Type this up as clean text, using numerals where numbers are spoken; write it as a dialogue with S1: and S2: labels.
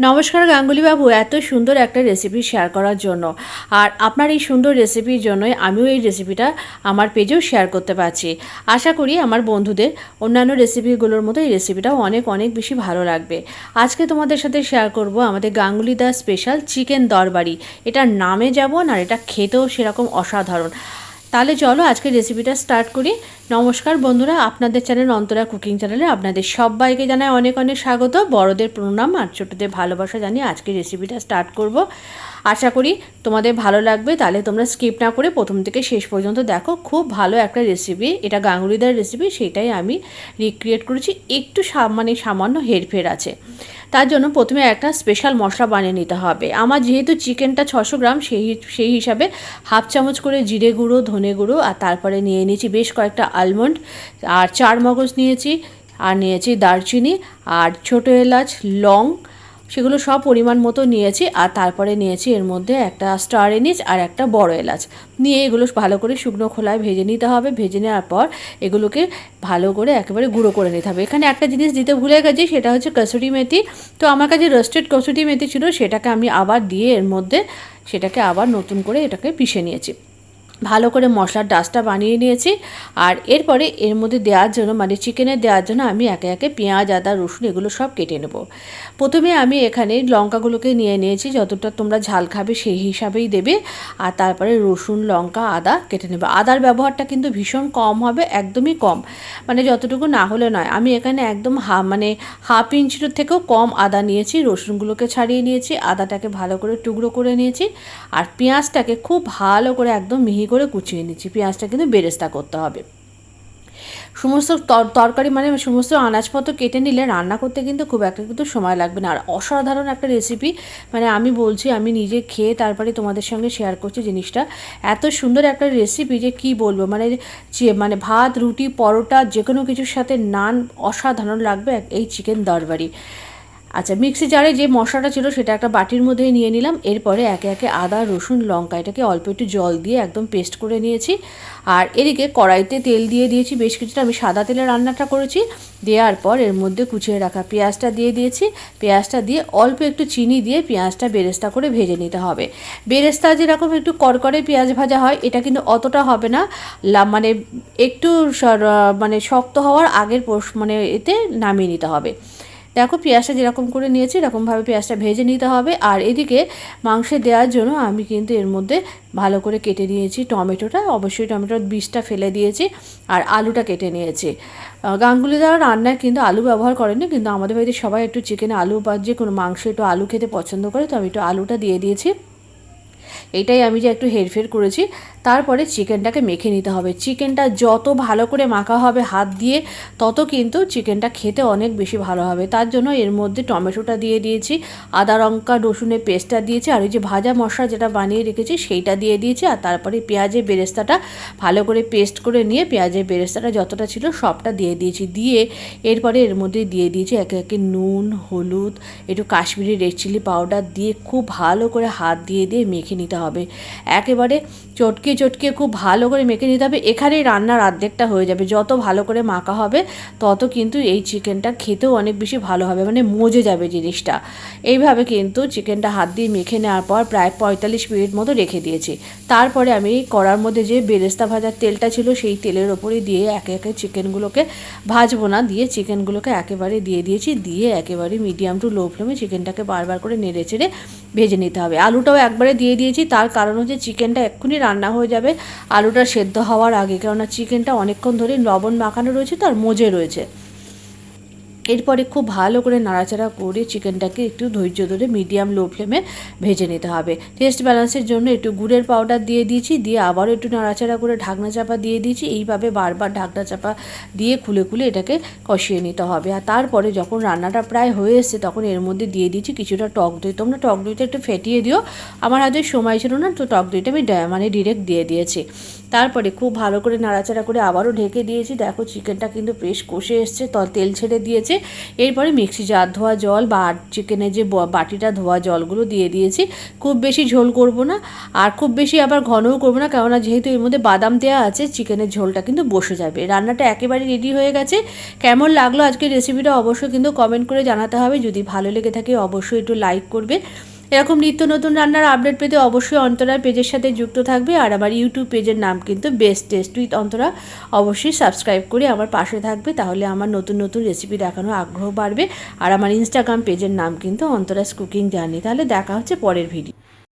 S1: নমস্কার গাঙ্গুলি বাবু, এত সুন্দর একটা রেসিপি শেয়ার করার জন্য। আর আপনার এই সুন্দর রেসিপির জন্যই আমিও এই রেসিপিটা আমার পেজেও শেয়ার করতে পারছি। আশা করি আমার বন্ধুদের অন্যান্য রেসিপিগুলোর মতো এই রেসিপিটাও অনেক অনেক বেশি ভালো লাগবে। আজকে তোমাদের সাথে শেয়ার করব আমাদের গাঙ্গুলি দা স্পেশাল চিকেন দরবারি। এটার নামে যেমন আর এটা খেতেও সেরকম অসাধারণ। তাহলে চলো আজকে রেসিপিটা স্টার্ট করি। নমস্কার বন্ধুরা, আপনাদের চ্যানেল অন্তরা কুকিং চ্যানেলে আপনাদের সবাইকে জানাই অনেক অনেক স্বাগত। বড়দের প্রণাম আর ছোটদের ভালোবাসা জানিয়ে আজকে রেসিপিটা স্টার্ট করব। আশা করি তোমাদের ভালো লাগবে। তাহলে তোমরা স্কিপ না করে প্রথম থেকে শেষ পর্যন্ত দেখো। খুব ভালো একটা রেসিপি, এটা গাঙ্গুলিদার রেসিপি, সেটাই আমি রিক্রিয়েট করেছি। একটু সামান্য হেরফের আছে। তার জন্য প্রথমে একটা স্পেশাল মশলা বানিয়ে নিতে হবে। আমার যেহেতু চিকেনটা 600 গ্রাম, সেই হিসাবে হাফ চামচ করে জিরে গুঁড়ো, ধনে গুঁড়ো, আর তারপরে নিয়ে নিয়েছি বেশ কয়েকটা আলমন্ড, আর 4 মগজ নিয়েছি, আর নিয়েছি দারচিনি আর ছোটো এলাচ, লং, সেগুলো সব পরিমাণ মতো নিয়েছি। আর তারপরে নিয়েছি এর মধ্যে একটা স্টার এনিজ আর একটা বড় এলাচ নিয়ে এগুলো ভালো করে শুকনো খোলায় ভেজে নিতে হবে। ভেজে নেওয়ার পর এগুলোকে ভালো করে একেবারে গুঁড়ো করে নিতে হবে। এখানে একটা জিনিস দিতে ভুলে গেছি, সেটা হচ্ছে কসুরি মেথি। তো আমার কাছে রোস্টেড কসুরি মেথি ছিল, সেটাকে আমি আবার দিয়ে এর মধ্যে সেটাকে আবার নতুন করে এটাকে পিষে নিয়েছি। ভালো করে মশলার ডাস্টটা বানিয়ে নিয়েছি। আর এরপরে এর মধ্যে দেওয়ার জন্য, মানে চিকেনে দেওয়ার জন্য আমি একে একে পেঁয়াজ, আদা, রসুন এগুলো সব কেটে নেব। প্রথমে আমি এখানে লঙ্কাগুলোকে নিয়ে নিয়েছি, যতটা তোমরা ঝাল খাবে সেই হিসাবেই দেবে। আর তারপরে রসুন, লঙ্কা, আদা কেটে নেবে। আদার ব্যবহারটা কিন্তু ভীষণ কম হবে, একদমই কম, মানে যতটুকু না হলে নয়। আমি এখানে একদম হাফ ইঞ্চির থেকেও কম আদা নিয়েছি। রসুনগুলোকে ছাড়িয়ে নিয়েছি, আদাটাকে ভালো করে টুকরো করে নিয়েছি, আর পেঁয়াজটাকে খুব ভালো করে একদম মিহি করে কুচিয়ে নিচ্ছি। পেঁয়াজটা কিন্তু বেরেস্তা করতে হবে। সমস্ত তরকারি মানে সমস্ত আনাজপত্র কেটে নিলে রান্না করতে কিন্তু খুব একটা কিন্তু সময় লাগবে না। আর অসাধারণ একটা রেসিপি, মানে আমি বলছি, আমি নিজে খেয়ে তারপরে তোমাদের সঙ্গে শেয়ার করছি জিনিসটা। এত সুন্দর একটা রেসিপি যে কি বলবো, মানে ভাত, রুটি, পরোটা যে কোনো কিছুর সাথে নান অসাধারণ লাগবে এই চিকেন দরবারি। আচ্ছা, মিক্সি জারে যে মশলাটা ছিল সেটা একটা বাটির মধ্যে নিয়ে নিলাম। এরপরে একে একে আদা, রসুন, লঙ্কা এটাকে অল্প একটু জল দিয়ে একদম পেস্ট করে নিয়েছি। আর এদিকে কড়াইতে তেল দিয়ে দিয়েছি বেশ কিছুটা, আমি সাদা তেলে রান্নাটা করেছি। দেওয়ার পর এর মধ্যে কুচিয়ে রাখা পেঁয়াজটা দিয়ে দিয়েছি। পেঁয়াজটা দিয়ে অল্প একটু চিনি দিয়ে পেঁয়াজটা বেরেস্তা করে ভেজে নিতে হবে। বেরেস্তা যেরকম একটু কড়কড়ে পেঁয়াজ ভাজা হয়, এটা কিন্তু অতটা হবে না, মানে একটু মানে শক্ত হওয়ার আগের মানে এতে নামিয়ে নিতে হবে। দেখো পেঁয়াজটা যেরকম করে নিয়েছি এরকমভাবে পেঁয়াজটা ভেজে নিতে হবে। আর এদিকে মাংসে দেওয়ার জন্য আমি কিন্তু এর মধ্যে ভালো করে কেটে নিয়েছি টমেটোটা, অবশ্যই টমেটোর বীজটা ফেলে দিয়েছি, আর আলুটা কেটে নিয়েছি। গাঙ্গুলি দ্বারা রান্নায় কিন্তু আলু ব্যবহার করেনি, কিন্তু আমাদের বাড়িতে সবাই একটু চিকেনে আলু বা যে কোনো মাংসে একটু আলু খেতে পছন্দ করে, তো আমি একটু আলুটা দিয়ে দিয়েছি। এইটাই আমি যে একটু হেরফের করেছি। তারপরে চিকেনটাকে মেখে নিতে হবে। চিকেনটা যত ভালো করে মাখা হবে হাত দিয়ে, তত কিন্তু চিকেনটা খেতে অনেক বেশি ভালো হবে। তার জন্য এর মধ্যে টমেটোটা দিয়ে দিয়েছি, আদা, লঙ্কা, রসুনের পেস্টটা দিয়েছি, আর ওই যে ভাজা মশলা যেটা বানিয়ে রেখেছি সেইটা দিয়ে দিয়েছি। আর তারপরে পেঁয়াজের বেরেস্তাটা ভালো করে পেস্ট করে নিয়ে পেঁয়াজের বেরেস্তাটা যতটা ছিল সবটা দিয়ে দিয়েছি। দিয়ে এরপরে এর মধ্যে দিয়ে দিয়েছি একে একে নুন, হলুদ, একটু কাশ্মীরি রেড চিলি পাউডার দিয়ে খুব ভালো করে হাত দিয়ে দিয়ে মেখে নিতে হবে। একেবারে চটকে চটকে খুব ভালো করে মেখে নিতে হবে। এখানেই রান্নার অর্ধেকটা হয়ে যাবে। যত ভালো করে মাখা হবে তত কিন্তু এই চিকেনটা খেতেও অনেক বেশি ভালো হবে, মানে মজে যাবে জিনিসটা। এইভাবে কিন্তু চিকেনটা হাত দিয়ে মেখে নেওয়ার পর প্রায় 45 মিনিট মতো রেখে দিয়েছি। তারপরে আমি কড়ার মধ্যে যে বেরেস্তা ভাজার তেলটা ছিল সেই তেলের ওপরে দিয়ে একে একে চিকেনগুলোকে ভাজবো না, দিয়ে চিকেনগুলোকে একেবারে দিয়ে দিয়েছি। দিয়ে একেবারে মিডিয়াম টু লো ফ্লেমে চিকেনটাকে বারবার করে নেড়ে চেড়ে ভেজে নিতে হবে। আলুটাও একবারে দিয়ে দিয়েছি, তার কারণ হচ্ছে চিকেনটা এক্ষুনি রান্না হয়ে যাবে আলুটা সেদ্ধ হওয়ার আগে, কেননা চিকেনটা অনেকক্ষণ ধরে লবণ মাখানো রয়েছে তো, আর মজে রয়েছে। এরপরে খুব ভালো করে নাড়াচাড়া করে চিকেনটাকে একটু ধৈর্য ধরে মিডিয়াম লো ফ্লেমে ভেজে নিতে হবে। টেস্ট ব্যালেন্সের জন্য একটু গুড়ের পাউডার দিয়ে দিয়েছি, দিয়ে আবারও একটু নাড়াচাড়া করে ঢাকনা চাপা দিয়ে দিয়েছি। এইভাবে বারবার ঢাকনা চাপা দিয়ে খুলে খুলে এটাকে কষিয়ে নিতে হবে। আর তারপরে যখন রান্নাটা প্রায় হয়ে এসছে তখন এর মধ্যে দিয়ে দিয়েছি কিছুটা টক দই। তোমরা টক দইটা একটু ফেটিয়ে দিও, আমার হাতে সময় ছিল না, তো টক দইটা আমি মানে ডিরেক্ট দিয়ে দিয়েছি। তারপরে খুব ভালো করে নাড়াচাড়া করে আবারও ঢেকে দিয়েছি। দেখো চিকেনটা কিন্তু বেশ কষে এসছে, তেল ছেড়ে দিয়েছে। এরপরে মিক্সি জার ধোয়া জল বা চিকেনের যে বাটিটা ধোয়া জলগুলো দিয়ে দিয়েছি। খুব বেশি ঝোল করব না, আর খুব বেশি আবার ঘনও করব না, কেননা যেহেতু এর মধ্যে বাদাম দেওয়া আছে চিকেনের ঝোলটা কিন্তু বসে যাবে। রান্নাটা একেবারে রেডি হয়ে গেছে। কেমন লাগলো আজকের রেসিপিটা অবশ্যই কিন্তু কমেন্ট করে জানাতে হবে। যদি ভালো লেগে থাকে অবশ্যই একটু লাইক করবে। এরকম নিত্য নতুন রান্নার আপডেট পেতে অবশ্যই অন্তরার পেজের সাথে যুক্ত থাকবে। আর আমার ইউটিউব পেজের নাম কিন্তু বেস্ট টেস্ট উইথ অন্তরা। অবশ্যই সাবস্ক্রাইব করে আমার পাশে থাকবে, তাহলে আমার নতুন নতুন রেসিপি দেখানোর আগ্রহ বাড়বে। আর আমার ইনস্টাগ্রাম পেজের নাম কিন্তু অন্তরাস কুকিং জার্নি। তাহলে দেখা হচ্ছে পরের ভিডিও।